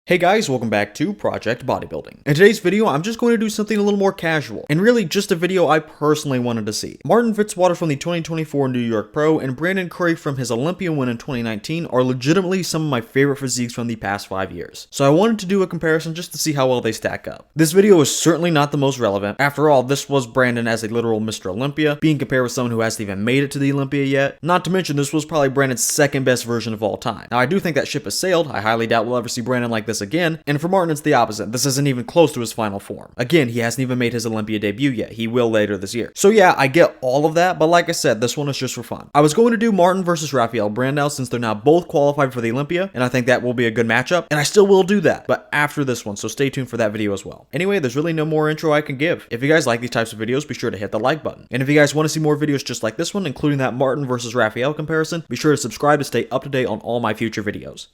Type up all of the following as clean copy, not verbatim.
Hey guys, welcome back to Project Bodybuilding. In today's video, I'm just going to do something a little more casual, and really just a video I personally wanted to see. Martin Fitzwater from the 2024 New York Pro and Brandon Curry from his Olympia win in 2019 are legitimately some of my favorite physiques from the past 5 years. So I wanted to do a comparison just to see how well they stack up. This video is certainly not the most relevant. After all, this was Brandon as a literal Mr. Olympia, being compared with someone who hasn't even made it to the Olympia yet. Not to mention, this was probably Brandon's second best version of all time. Now I do think that ship has sailed. I highly doubt we'll ever see Brandon like this again, and for Martin it's the opposite. This isn't even close to his final form. Again, he hasn't even made his Olympia debut yet. He will later this year. So yeah, I get all of that, but like I said, this one is just for fun. I was going to do Martin versus Rafael Brandao since they're now both qualified for the Olympia, and I think that will be a good matchup, and I still will do that, but after this one, so stay tuned for that video as well. Anyway, there's really no more intro I can give. If you guys like these types of videos, be sure to hit the like button. And if you guys want to see more videos just like this one, including that Martin versus Rafael comparison, be sure to subscribe to stay up to date on all my future videos.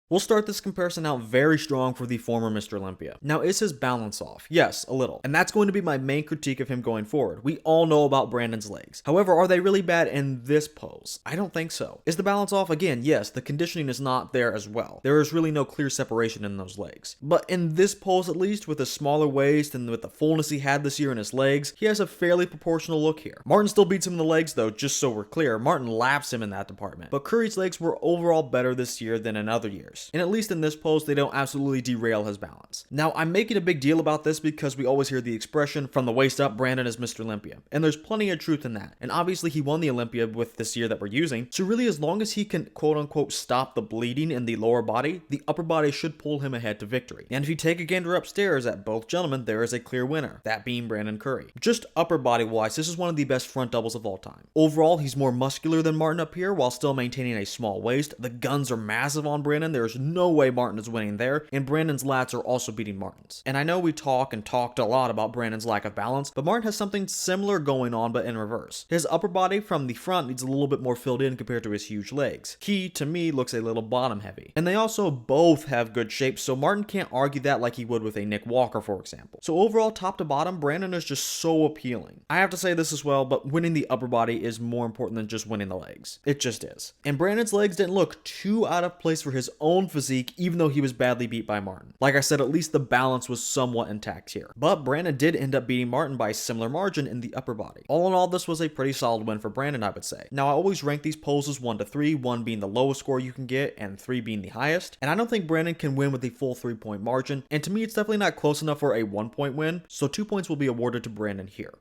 We'll start this comparison out very strong for the former Mr. Olympia. Now, is his balance off? Yes, a little. And that's going to be my main critique of him going forward. We all know about Brandon's legs. However, are they really bad in this pose? I don't think so. Is the balance off? Again, yes, the conditioning is not there as well. There is really no clear separation in those legs. But in this pose, at least, with a smaller waist and with the fullness he had this year in his legs, he has a fairly proportional look here. Martin still beats him in the legs though, just so we're clear. Martin laps him in that department. But Curry's legs were overall better this year than in other years. And at least in this pose, they don't absolutely derail his balance. Now, I'm making a big deal about this because we always hear the expression, from the waist up, Brandon is Mr. Olympia. And there's plenty of truth in that. And obviously, he won the Olympia with this year that we're using. So really, as long as he can quote-unquote stop the bleeding in the lower body, the upper body should pull him ahead to victory. And if you take a gander upstairs at both gentlemen, there is a clear winner, that being Brandon Curry. Just upper body wise, this is one of the best front doubles of all time. Overall, he's more muscular than Martin up here while still maintaining a small waist. The guns are massive on Brandon. There's no way Martin is winning there, and Brandon's lats are also beating Martin's. And I know we talked a lot about Brandon's lack of balance, but Martin has something similar going on, but in reverse. His upper body from the front needs a little bit more filled in compared to his huge legs. He, to me, looks a little bottom heavy. And they also both have good shape, so Martin can't argue that like he would with a Nick Walker, for example. So overall, top to bottom, Brandon is just so appealing. I have to say this as well, but winning the upper body is more important than just winning the legs. It just is. And Brandon's legs didn't look too out of place for his own physique, even though he was badly beat by Martin. Like I said, at least the balance was somewhat intact here. But Brandon did end up beating Martin by a similar margin in the upper body. All in all, this was a pretty solid win for Brandon, I would say. Now, I always rank these poses 1 to 3, 1 being the lowest score you can get, and 3 being the highest. And I don't think Brandon can win with a full 3-point margin, and to me, it's definitely not close enough for a 1-point win, so 2 points will be awarded to Brandon here.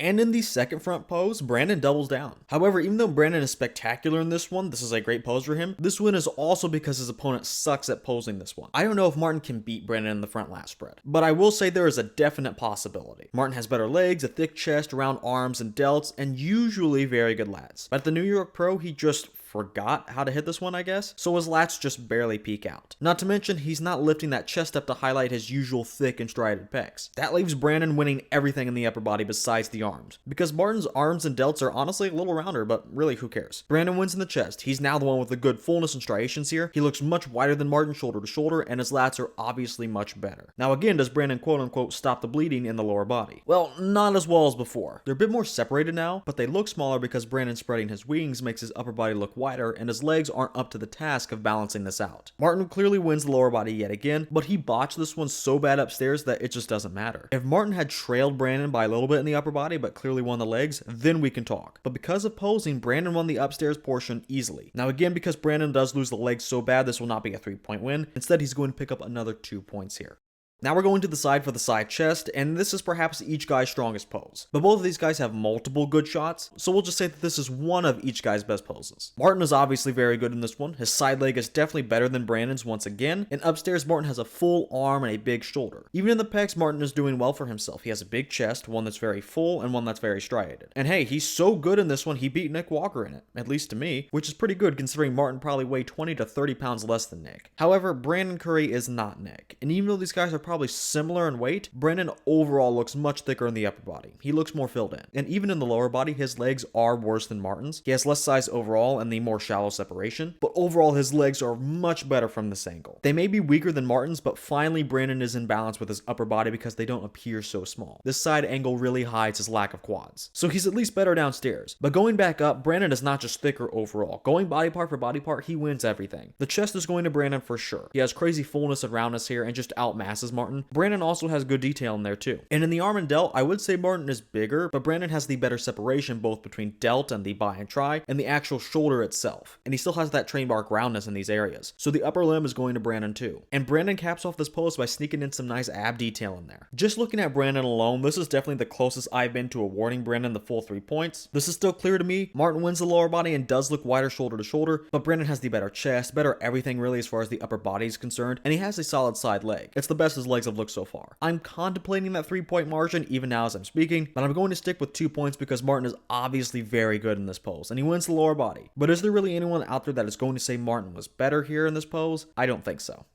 And in the second front pose, Brandon doubles down. However, even though Brandon is spectacular in this one, this is a great pose for him, this win is also because his opponent sucks at posing this one. I don't know if Martin can beat Brandon in the front lat spread, but I will say there is a definite possibility. Martin has better legs, a thick chest, round arms and delts, and usually very good lats. But at the New York Pro, he just forgot how to hit this one, I guess, so his lats just barely peek out. Not to mention, he's not lifting that chest up to highlight his usual thick and striated pecs. That leaves Brandon winning everything in the upper body besides the arms, because Martin's arms and delts are honestly a little rounder, but really who cares. Brandon wins in the chest. He's now the one with the good fullness and striations here. He looks much wider than Martin shoulder to shoulder, and his lats are obviously much better. Now again, does Brandon quote-unquote stop the bleeding in the lower body? Well, not as well as before. They're a bit more separated now, but they look smaller because Brandon spreading his wings makes his upper body look wider, and his legs aren't up to the task of balancing this out. Martin clearly wins the lower body yet again, but he botched this one so bad upstairs that it just doesn't matter. If Martin had trailed Brandon by a little bit in the upper body, but clearly won the legs, then we can talk. But because of posing, Brandon won the upstairs portion easily. Now again, because Brandon does lose the legs so bad, this will not be a 3-point win. Instead, he's going to pick up another 2 points here. Now we're going to the side for the side chest, and this is perhaps each guy's strongest pose. But both of these guys have multiple good shots, so we'll just say that this is one of each guy's best poses. Martin is obviously very good in this one. His side leg is definitely better than Brandon's once again, and upstairs Martin has a full arm and a big shoulder. Even in the pecs, Martin is doing well for himself. He has a big chest, one that's very full, and one that's very striated. And hey, he's so good in this one, he beat Nick Walker in it, at least to me, which is pretty good considering Martin probably weighed 20 to 30 pounds less than Nick. However, Brandon Curry is not Nick, and even though these guys are probably similar in weight, Brandon overall looks much thicker in the upper body. He looks more filled in. And even in the lower body, his legs are worse than Martin's. He has less size overall and the more shallow separation, but overall his legs are much better from this angle. They may be weaker than Martin's, but finally Brandon is in balance with his upper body because they don't appear so small. This side angle really hides his lack of quads. So he's at least better downstairs. But going back up, Brandon is not just thicker overall. Going body part for body part, he wins everything. The chest is going to Brandon for sure. He has crazy fullness and roundness here and just outmasses Martin. Brandon also has good detail in there too. And in the arm and delt, I would say Martin is bigger, but Brandon has the better separation both between delt and the bi and tri and the actual shoulder itself. And he still has that trademark roundness in these areas. So the upper limb is going to Brandon too. And Brandon caps off this pose by sneaking in some nice ab detail in there. Just looking at Brandon alone, this is definitely the closest I've been to awarding Brandon the full 3 points. This is still clear to me. Martin wins the lower body and does look wider shoulder to shoulder, but Brandon has the better chest, better everything really as far as the upper body is concerned, and he has a solid side leg. It's the best his legs have looked so far. I'm contemplating that 3-point margin even now as I'm speaking, but I'm going to stick with 2 points because Martin is obviously very good in this pose, and he wins the lower body. But is there really anyone out there that is going to say Martin was better here in this pose? I don't think so.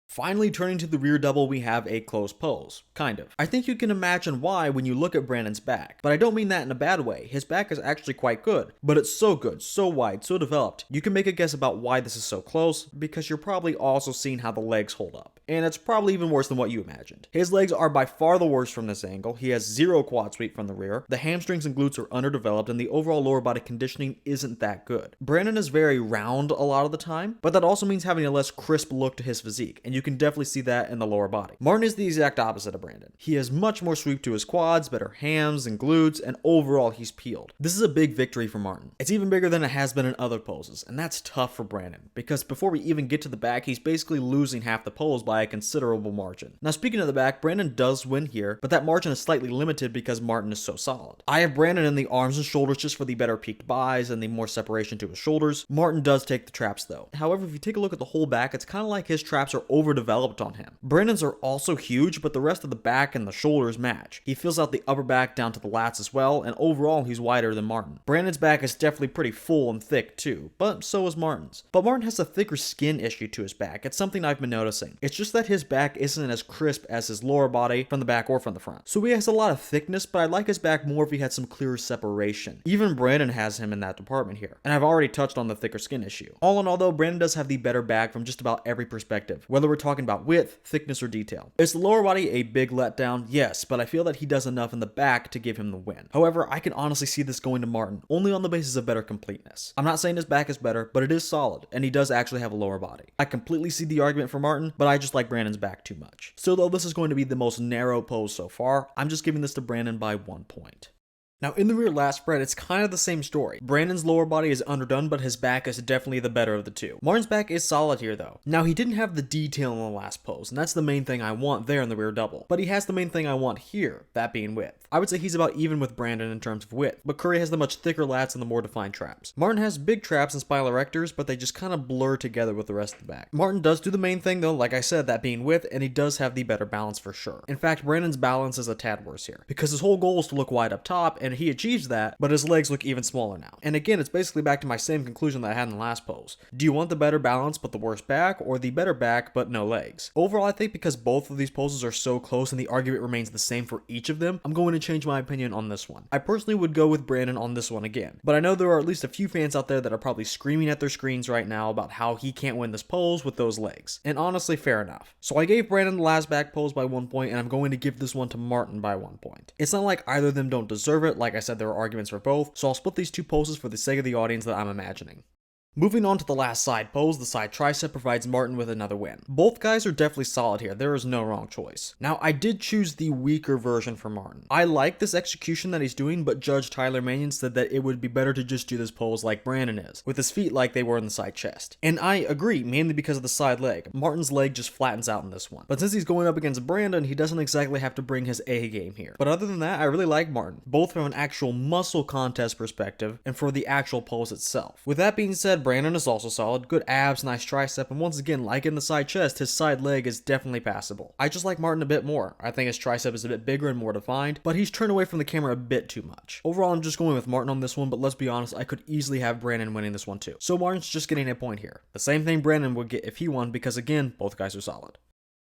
Finally, turning to the rear double, we have a close pose. Kind of. I think you can imagine why when you look at Brandon's back, but I don't mean that in a bad way. His back is actually quite good, but it's so good, so wide, so developed. You can make a guess about why this is so close, because you're probably also seeing how the legs hold up. And it's probably even worse than what you imagined. His legs are by far the worst from this angle. He has zero quad sweep from the rear. The hamstrings and glutes are underdeveloped, and the overall lower body conditioning isn't that good. Brandon is very round a lot of the time, but that also means having a less crisp look to his physique, and you can definitely see that in the lower body. Martin is the exact opposite of Brandon. He has much more sweep to his quads, better hams and glutes, and overall he's peeled. This is a big victory for Martin. It's even bigger than it has been in other poses, and that's tough for Brandon, because before we even get to the back, he's basically losing half the pose by a considerable margin. Now speaking of the back, Brandon does win here, but that margin is slightly limited because Martin is so solid. I have Brandon in the arms and shoulders just for the better peaked bis and the more separation to his shoulders. Martin does take the traps though. However, if you take a look at the whole back, it's kind of like his traps are overdeveloped on him. Brandon's are also huge, but the rest of the back and the shoulders match. He fills out the upper back down to the lats as well, and overall he's wider than Martin. Brandon's back is definitely pretty full and thick too, but so is Martin's. But Martin has a thicker skin issue to his back. It's something I've been noticing. It's just that his back isn't as crisp as his lower body from the back or from the front. So he has a lot of thickness, but I'd like his back more if he had some clearer separation. Even Brandon has him in that department here. And I've already touched on the thicker skin issue. All in all though, Brandon does have the better back from just about every perspective, whether we're talking about width, thickness, or detail. Is the lower body a big letdown? Yes, but I feel that he does enough in the back to give him the win. However, I can honestly see this going to Martin, only on the basis of better completeness. I'm not saying his back is better, but it is solid, and he does actually have a lower body. I completely see the argument for Martin, but I just like Brandon's back too much. Still though, this is going to be the most narrow pose so far. I'm just giving this to Brandon by 1 point. Now in the rear lat spread, it's kind of the same story. Brandon's lower body is underdone, but his back is definitely the better of the two. Martin's back is solid here though. Now he didn't have the detail in the last pose, and that's the main thing I want there in the rear double. But he has the main thing I want here, that being width. I would say he's about even with Brandon in terms of width, but Curry has the much thicker lats and the more defined traps. Martin has big traps and spinal erectors, but they just kind of blur together with the rest of the back. Martin does do the main thing though, like I said, that being width, and he does have the better balance for sure. In fact, Brandon's balance is a tad worse here, because his whole goal is to look wide up top, and he achieves that, but his legs look even smaller now. And again, it's basically back to my same conclusion that I had in the last pose. Do you want the better balance but the worse back, or the better back but no legs? Overall, I think because both of these poses are so close and the argument remains the same for each of them, I'm going to change my opinion on this one. I personally would go with Brandon on this one again, but I know there are at least a few fans out there that are probably screaming at their screens right now about how he can't win this pose with those legs. And honestly, fair enough. So I gave Brandon the last back pose by 1 point, and I'm going to give this one to Martin by 1 point. It's not like either of them don't deserve it. Like I said, there are arguments for both, so I'll split these two poses for the sake of the audience that I'm imagining. Moving on to the last side pose, the side tricep provides Martin with another win. Both guys are definitely solid here, there is no wrong choice. Now, I did choose the weaker version for Martin. I like this execution that he's doing, but Judge Tyler Mannion said that it would be better to just do this pose like Brandon is, with his feet like they were in the side chest. And I agree, mainly because of the side leg. Martin's leg just flattens out in this one. But since he's going up against Brandon, he doesn't exactly have to bring his A game here. But other than that, I really like Martin, both from an actual muscle contest perspective and for the actual pose itself. With that being said, Brandon is also solid, good abs, nice tricep, and once again, like in the side chest, his side leg is definitely passable. I just like Martin a bit more. I think his tricep is a bit bigger and more defined, but he's turned away from the camera a bit too much. Overall, I'm just going with Martin on this one, but let's be honest, I could easily have Brandon winning this one too. So Martin's just getting a point here. The same thing Brandon would get if he won, because again, both guys are solid.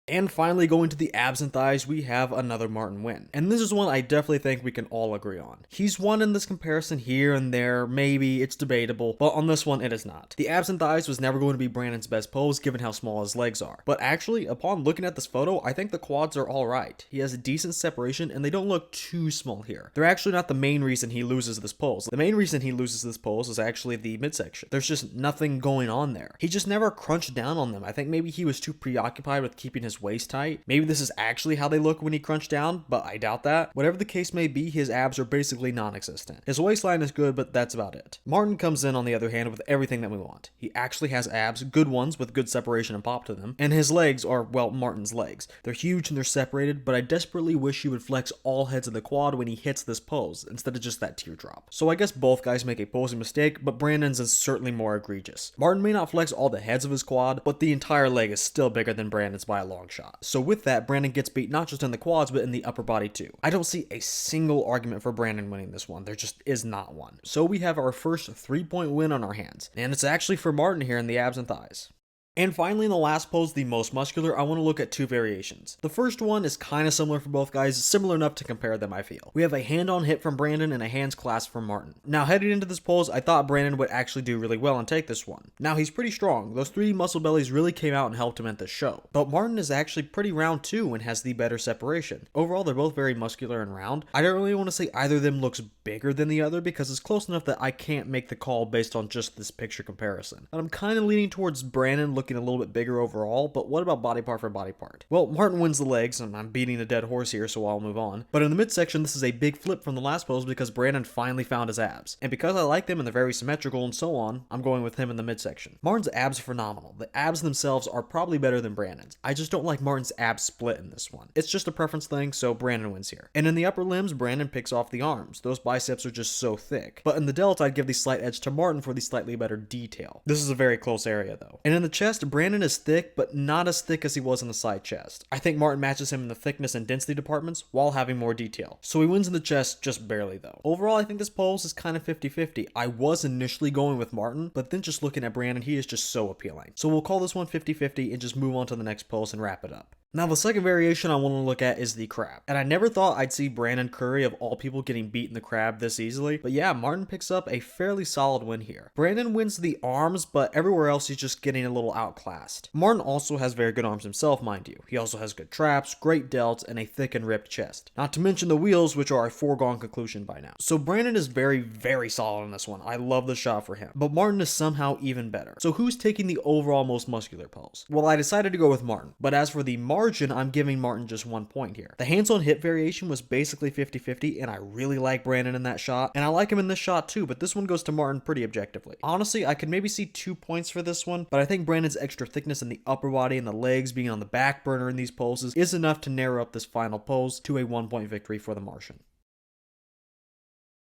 And finally, going to the abs and thighs, we have another Martin win. And this is one I definitely think we can all agree on. He's won in this comparison here and there, maybe it's debatable, but on this one it is not. The abs and thighs was never going to be Brandon's best pose given how small his legs are. But actually, upon looking at this photo, I think the quads are alright. He has a decent separation and they don't look too small here. They're actually not the main reason he loses this pose. The main reason he loses this pose is actually the midsection. There's just nothing going on there. He just never crunched down on them. I think maybe he was too preoccupied with keeping his waist tight. Maybe this is actually how they look when he crunched down, but I doubt that. Whatever the case may be, his abs are basically non-existent. His waistline is good, but that's about it. Martin comes in, on the other hand, with everything that we want. He actually has abs, good ones with good separation and pop to them, and his legs are, well, Martin's legs. They're huge and they're separated, but I desperately wish he would flex all heads of the quad when he hits this pose, instead of just that teardrop. So I guess both guys make a posing mistake, but Brandon's is certainly more egregious. Martin may not flex all the heads of his quad, but the entire leg is still bigger than Brandon's by a long shot. So with that, Brandon gets beat not just in the quads, but in the upper body too. I don't see a single argument for Brandon winning this one. There just is not one. So we have our first 3-point win on our hands, and it's actually for Martin here in the abs and thighs. And finally, in the last pose, the most muscular, I want to look at two variations. The first one is kind of similar for both guys, similar enough to compare them, I feel. We have a hand on hip from Brandon and a hands clasp from Martin. Now, heading into this pose, I thought Brandon would actually do really well and take this one. Now, he's pretty strong. Those 3 muscle bellies really came out and helped him at this show. But Martin is actually pretty round too and has the better separation. Overall, they're both very muscular and round. I don't really want to say either of them looks bigger than the other because it's close enough that I can't make the call based on just this picture comparison. But I'm kind of leaning towards Brandon looking a little bit bigger overall, but what about body part for body part? Well, Martin wins the legs, and I'm beating a dead horse here, so I'll move on. But in the midsection, this is a big flip from the last pose because Brandon finally found his abs. And because I like them and they're very symmetrical and so on, I'm going with him in the midsection. Martin's abs are phenomenal. The abs themselves are probably better than Brandon's. I just don't like Martin's abs split in this one. It's just a preference thing, so Brandon wins here. And in the upper limbs, Brandon picks off the arms. Those biceps are just so thick. But in the delts, I'd give the slight edge to Martin for the slightly better detail. This is a very close area though. And in the chest, Brandon is thick, but not as thick as he was in the side chest. I think Martin matches him in the thickness and density departments while having more detail. So he wins in the chest, just barely though. Overall, I think this pose is kind of 50-50. I was initially going with Martin, but then just looking at Brandon, he is just so appealing. So we'll call this one 50-50 and just move on to the next pose and wrap it up. Now, the second variation I want to look at is the crab. And I never thought I'd see Brandon Curry, of all people, getting beat in the crab this easily. But yeah, Martin picks up a fairly solid win here. Brandon wins the arms, but everywhere else he's just getting a little outclassed. Martin also has very good arms himself, mind you. He also has good traps, great delts, and a thick and ripped chest. Not to mention the wheels, which are a foregone conclusion by now. So Brandon is very, very solid in this one. I love the shot for him. But Martin is somehow even better. So who's taking the overall most muscular pose? Well, I decided to go with Martin. But as for the margin, I'm giving Martin just 1 point here. The hands on hip variation was basically 50-50, and I really like Brandon in that shot, and I like him in this shot too, but this one goes to Martin pretty objectively. Honestly, I could maybe see 2 points for this one, but I think Brandon's extra thickness in the upper body and the legs being on the back burner in these poses is enough to narrow up this final pose to a 1-point victory for the Martian.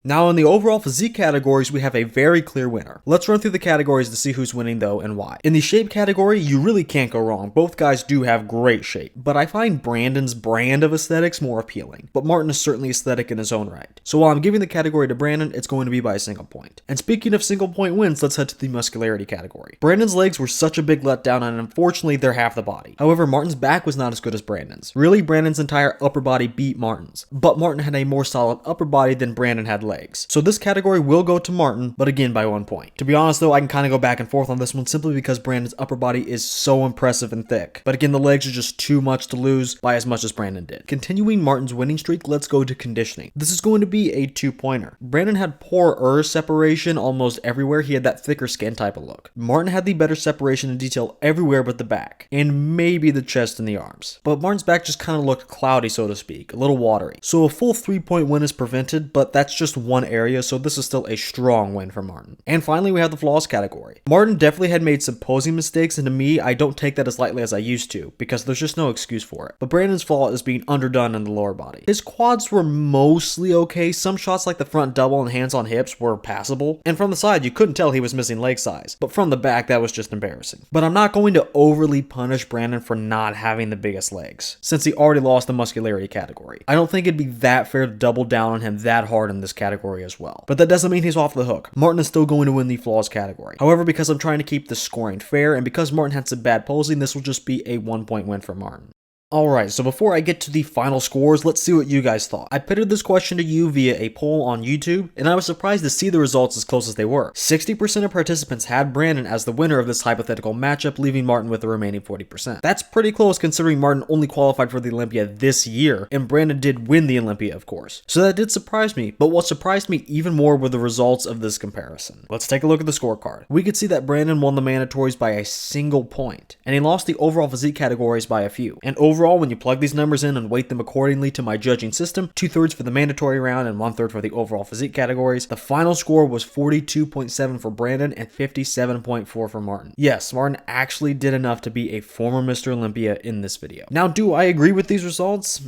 Now, in the overall physique categories, we have a very clear winner. Let's run through the categories to see who's winning though and why. In the shape category, you really can't go wrong. Both guys do have great shape, but I find Brandon's brand of aesthetics more appealing. But Martin is certainly aesthetic in his own right. So while I'm giving the category to Brandon, it's going to be by a single point. And speaking of single point wins, let's head to the muscularity category. Brandon's legs were such a big letdown, and unfortunately, they're half the body. However, Martin's back was not as good as Brandon's. Really, Brandon's entire upper body beat Martin's, but Martin had a more solid upper body than Brandon had legs. So this category will go to Martin, but again by 1 point. To be honest though, I can kind of go back and forth on this one simply because Brandon's upper body is so impressive and thick. But again, the legs are just too much to lose by as much as Brandon did. Continuing Martin's winning streak, let's go to conditioning. This is going to be a 2-pointer. Brandon had poorer separation almost everywhere. He had that thicker skin type of look. Martin had the better separation and detail everywhere but the back, and maybe the chest and the arms. But Martin's back just kind of looked cloudy, so to speak, a little watery. So a full 3-point win is prevented, but that's just one area, so this is still a strong win for Martin. And finally, we have the flaws category. Martin definitely had made some posing mistakes, and to me, I don't take that as lightly as I used to, because there's just no excuse for it. But Brandon's flaw is being underdone in the lower body. His quads were mostly okay. Some shots like the front double and hands on hips were passable, and from the side, you couldn't tell he was missing leg size. But from the back, that was just embarrassing. But I'm not going to overly punish Brandon for not having the biggest legs, since he already lost the muscularity category. I don't think it'd be that fair to double down on him that hard in this category as well. But that doesn't mean he's off the hook. Martin is still going to win the flaws category. However, because I'm trying to keep the scoring fair, and because Martin had some bad posing, this will just be a 1-point win for Martin. Alright, so before I get to the final scores, let's see what you guys thought. I pitted this question to you via a poll on YouTube, and I was surprised to see the results as close as they were. 60% of participants had Brandon as the winner of this hypothetical matchup, leaving Martin with the remaining 40%. That's pretty close considering Martin only qualified for the Olympia this year, and Brandon did win the Olympia, of course. So that did surprise me, but what surprised me even more were the results of this comparison. Let's take a look at the scorecard. We could see that Brandon won the mandatories by a single point, and he lost the overall physique categories by a few. And overall, when you plug these numbers in and weight them accordingly to my judging system, 2/3 for the mandatory round and 1/3 for the overall physique categories, the final score was 42.7 for Brandon and 57.4 for Martin. Yes, Martin actually did enough to be a former Mr. Olympia in this video. Now, do I agree with these results?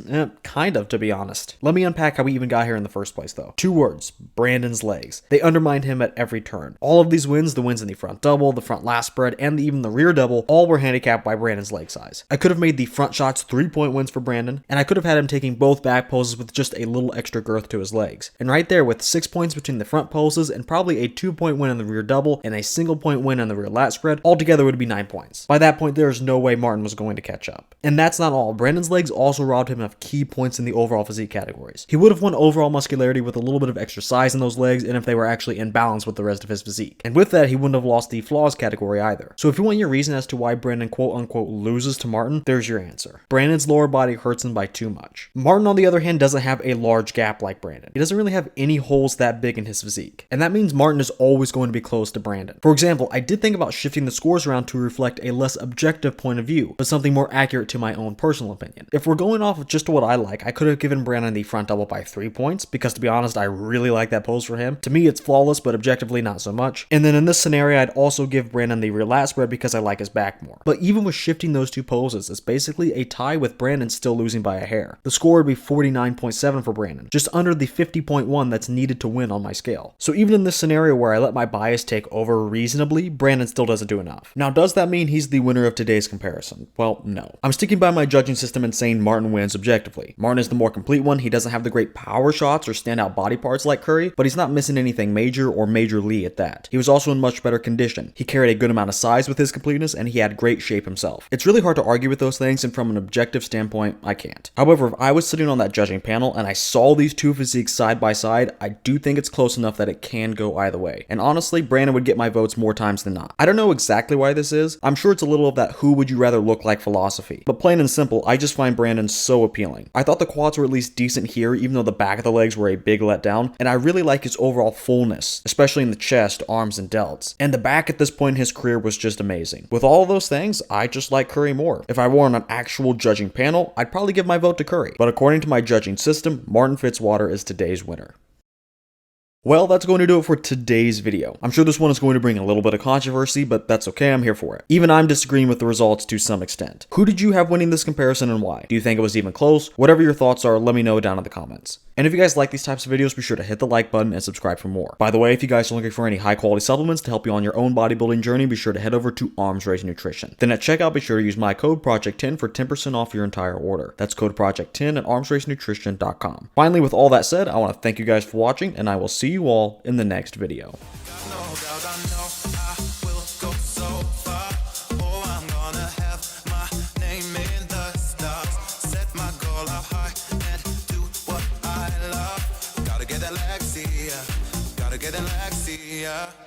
Kind of, to be honest. Let me unpack how we even got here in the first place, though. 2 words: Brandon's legs. They undermined him at every turn. All of these wins, the wins in the front double, the front last spread, and even the rear double, all were handicapped by Brandon's leg size. I could have made the front shots 3-point wins for Brandon, and I could have had him taking both back poses with just a little extra girth to his legs. And right there, with 6 points between the front poses and probably a 2-point win on the rear double and a single point win on the rear lat spread, altogether would be 9 points. By that point, there is no way Martin was going to catch up. And that's not all. Brandon's legs also robbed him of key points in the overall physique categories. He would have won overall muscularity with a little bit of extra size in those legs and if they were actually in balance with the rest of his physique. And with that, he wouldn't have lost the flaws category either. So if you want your reason as to why Brandon quote-unquote loses to Martin, there's your answer. Brandon's lower body hurts him by too much. Martin, on the other hand, doesn't have a large gap like Brandon. He doesn't really have any holes that big in his physique. And that means Martin is always going to be close to Brandon. For example, I did think about shifting the scores around to reflect a less objective point of view, but something more accurate to my own personal opinion. If we're going off of just what I like, I could have given Brandon the front double by 3 points, because to be honest, I really like that pose for him. To me, it's flawless, but objectively not so much. And then in this scenario, I'd also give Brandon the rear lat spread because I like his back more. But even with shifting those two poses, it's basically a tie with Brandon still losing by a hair. The score would be 49.7 for Brandon, just under the 50.1 that's needed to win on my scale. So even in this scenario where I let my bias take over reasonably, Brandon still doesn't do enough. Now, does that mean he's the winner of today's comparison? Well, no. I'm sticking by my judging system and saying Martin wins objectively. Martin is the more complete one. He doesn't have the great power shots or standout body parts like Curry, but he's not missing anything major or majorly at that. He was also in much better condition. He carried a good amount of size with his completeness, and he had great shape himself. It's really hard to argue with those things, and from an objective standpoint, I can't. However, if I was sitting on that judging panel and I saw these two physiques side by side, I do think it's close enough that it can go either way. And honestly, Brandon would get my votes more times than not. I don't know exactly why this is. I'm sure it's a little of that who would you rather look like philosophy. But plain and simple, I just find Brandon so appealing. I thought the quads were at least decent here, even though the back of the legs were a big letdown, and I really like his overall fullness, especially in the chest, arms, and delts. And the back at this point in his career was just amazing. With all of those things, I just like Curry more. If I were on an actual judging panel, I'd probably give my vote to Curry. But according to my judging system, Martin Fitzwater is today's winner. Well, that's going to do it for today's video. I'm sure this one is going to bring a little bit of controversy, but that's okay, I'm here for it. Even I'm disagreeing with the results to some extent. Who did you have winning this comparison and why? Do you think it was even close? Whatever your thoughts are, let me know down in the comments. And if you guys like these types of videos, be sure to hit the like button and subscribe for more. By the way, if you guys are looking for any high quality supplements to help you on your own bodybuilding journey, be sure to head over to Arms Race Nutrition. Then at checkout, be sure to use my code Project10 for 10% off your entire order. That's code Project10 at armsracenutrition.com. Finally, with all that said, I want to thank you guys for watching, and I will see you all in the next video. Get Alexia.